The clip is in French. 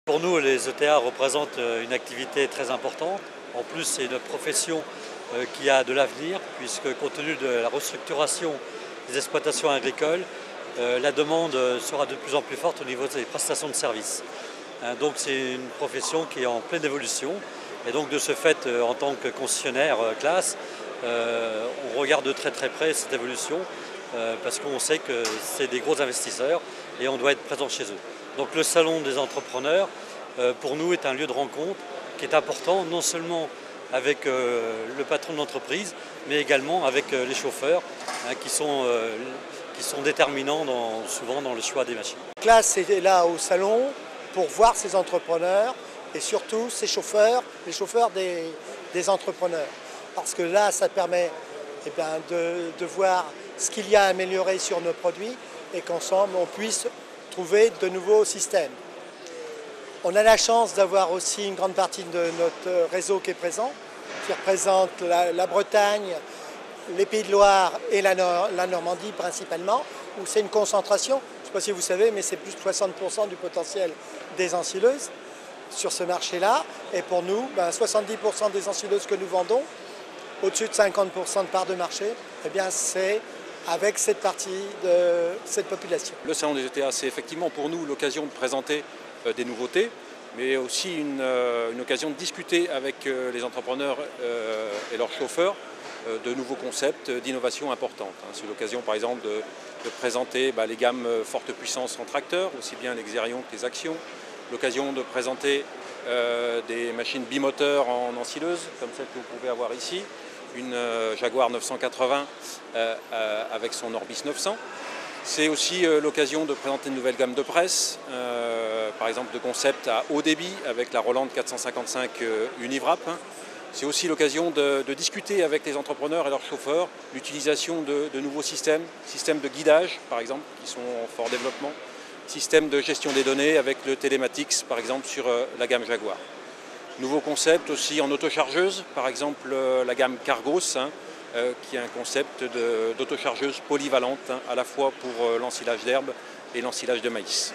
Pour nous, les ETA représentent une activité très importante. En plus, c'est une profession qui a de l'avenir, puisque compte tenu de la restructuration des exploitations agricoles, la demande sera de plus en plus forte au niveau des prestations de services. Donc c'est une profession qui est en pleine évolution. Et donc de ce fait, en tant que concessionnaire classe, on regarde de très près cette évolution parce qu'on sait que c'est des gros investisseurs et on doit être présent chez eux. Donc le salon des entrepreneurs, pour nous, est un lieu de rencontre qui est important, non seulement avec le patron de l'entreprise, mais également avec les chauffeurs qui sont déterminants souvent dans le choix des machines. Classe est là au salon pour voir ces entrepreneurs et surtout ces chauffeurs, les chauffeurs des entrepreneurs. Parce que là, ça permet de voir ce qu'il y a à améliorer sur nos produits et qu'ensemble, on puisse trouver de nouveaux systèmes. On a la chance d'avoir aussi une grande partie de notre réseau qui est présent, qui représente la Bretagne, les Pays de Loire et la Normandie principalement, où c'est une concentration. Je ne sais pas si vous savez, mais c'est plus de 60% du potentiel des ensileuses sur ce marché-là. Et pour nous, 70% des ensileuses que nous vendons, au-dessus de 50% de part de marché, eh bien c'est avec cette partie de cette population. Le salon des ETA, c'est effectivement pour nous l'occasion de présenter des nouveautés, mais aussi une occasion de discuter avec les entrepreneurs et leurs chauffeurs de nouveaux concepts d'innovation importantes. C'est l'occasion par exemple de présenter les gammes forte puissance en tracteur, aussi bien les Xerion que les Axion, l'occasion de présenter des machines bimoteurs en ensileuse, comme celle que vous pouvez avoir ici, une Jaguar 980 avec son Orbis 900. C'est aussi l'occasion de présenter une nouvelle gamme de presse, par exemple de concept à haut débit avec la Roland 455 Univrap. C'est aussi l'occasion de discuter avec les entrepreneurs et leurs chauffeurs l'utilisation de nouveaux systèmes de guidage par exemple qui sont en fort développement, systèmes de gestion des données avec le Telematics par exemple sur la gamme Jaguar. Nouveau concept aussi en autochargeuse, par exemple la gamme Cargos, qui est un concept d'autochargeuse polyvalente, à la fois pour l'ensilage d'herbe et l'ensilage de maïs.